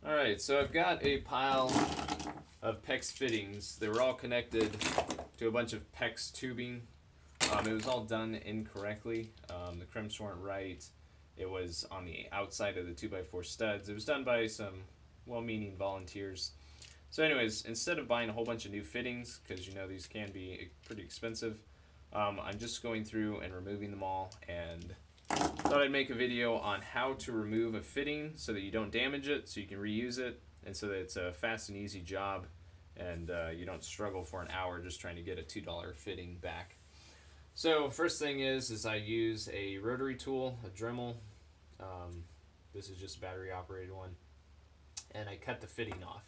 Alright, so I've got a pile of PEX fittings. They were all connected to a bunch of PEX tubing. It was all done incorrectly. The crimps weren't right. It was on the outside of the 2x4 studs. It was done by some well-meaning volunteers. So anyways, instead of buying a whole bunch of new fittings, because you know these can be pretty expensive, I'm just going through and removing them all, and thought I'd make a video on how to remove a fitting so that you don't damage it, so you can reuse it, and so that it's a fast and easy job, and you don't struggle for an hour just trying to get a $2 fitting back. So first thing is I use a rotary tool, a Dremel. This is just a battery operated one, and I cut the fitting off.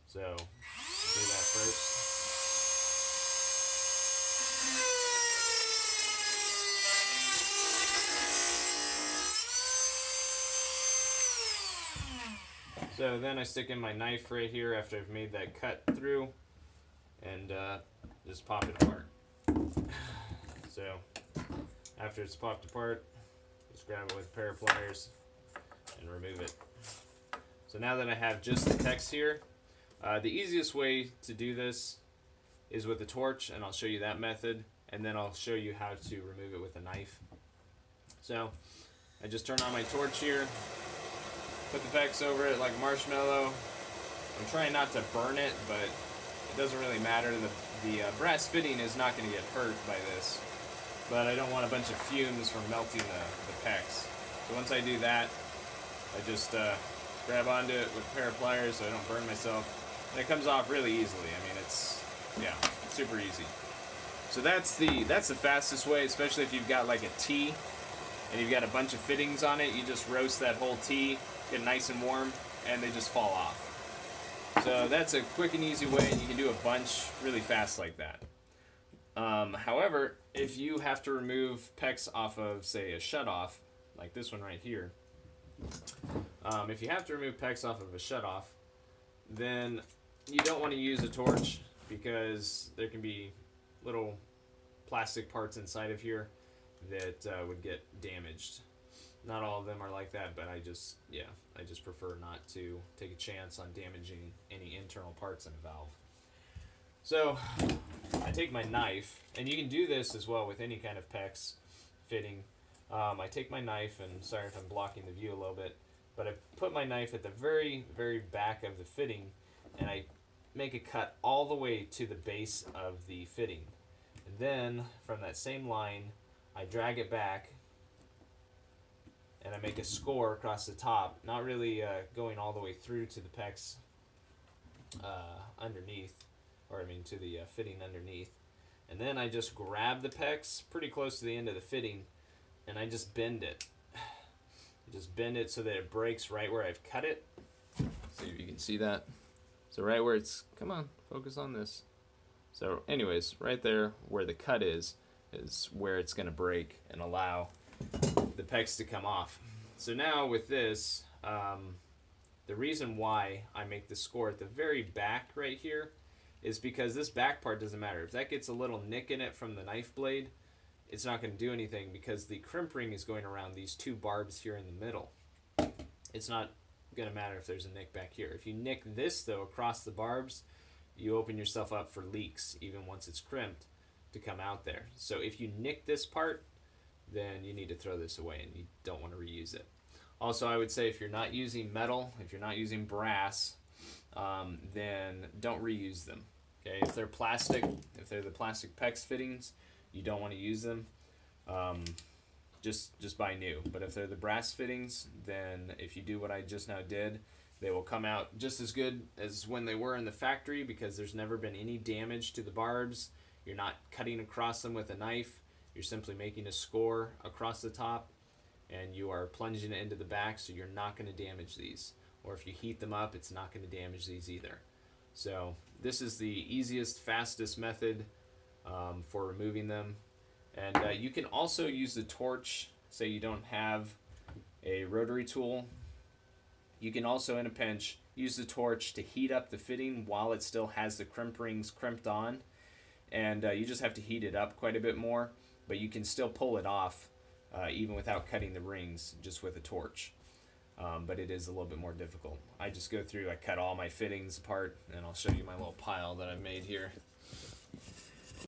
So do that first. So then I stick in my knife right here after I've made that cut through, and just pop it apart. So after it's popped apart, just grab it with a pair of pliers and remove it. So now that I have just the PEX here, the easiest way to do this is with a torch, and I'll show you that method, and then I'll show you how to remove it with a knife. So I just turn on my torch here, put the PEX over it like marshmallow. I'm trying not to burn it, but it doesn't really matter. The brass fitting is not going to get hurt by this, but I don't want a bunch of fumes from melting the PEX. So once I do that, I just grab onto it with a pair of pliers so I don't burn myself. And it comes off really easily. I mean, it's super easy. So that's the fastest way, especially if you've got like a T and you've got a bunch of fittings on it. You just roast that whole T, get it nice and warm, and they just fall off. So that's a quick and easy way, and you can do a bunch really fast like that. However, if you have to remove PEX off of, say, a shutoff, like this one right here, if you have to remove PEX off of a shutoff, then you don't want to use a torch because there can be little plastic parts inside of here that would get damaged. Not all of them are like that, but I just prefer not to take a chance on damaging any internal parts in a valve. So I take my knife, and you can do this as well with any kind of PEX fitting. I take my knife, and sorry if I'm blocking the view a little bit, but I put my knife at the very, very back of the fitting, and I make a cut all the way to the base of the fitting. And then from that same line, I drag it back, and I make a score across the top, not really going all the way through to the PEX underneath, or I mean to the fitting underneath. And then I just grab the PEX pretty close to the end of the fitting, and I just bend it. Just bend it so that it breaks right where I've cut it. See if you can see that. So right where it's, come on, focus on this. So anyways, right there where the cut is where it's going to break and allow the PEX to come off. So now with this, the reason why I make the score at the very back right here is because this back part doesn't matter. If that gets a little nick in it from the knife blade, it's not going to do anything because the crimp ring is going around these two barbs here in the middle. It's not going to matter if there's a nick back here. If you nick this though across the barbs, you open yourself up for leaks even once it's crimped to come out there. So if you nick this part, then you need to throw this away and you don't want to reuse it. Also, I would say if you're not using metal, if you're not using brass, then don't reuse them. Okay, if they're plastic, if they're the plastic PEX fittings, you don't want to use them. Just buy new. But if they're the brass fittings, then if you do what I just now did, they will come out just as good as when they were in the factory because there's never been any damage to the barbs. You're not cutting across them with a knife. You're simply making a score across the top, and you are plunging it into the back, so you're not going to damage these. Or if you heat them up, it's not going to damage these either. So this is the easiest, fastest method for removing them. And you can also use the torch. Say you don't have a rotary tool. You can also, in a pinch, use the torch to heat up the fitting while it still has the crimp rings crimped on. And you just have to heat it up quite a bit more, but you can still pull it off even without cutting the rings just with a torch. but it is a little bit more difficult. I just go through, I cut all my fittings apart, and I'll show you my little pile that I've made here.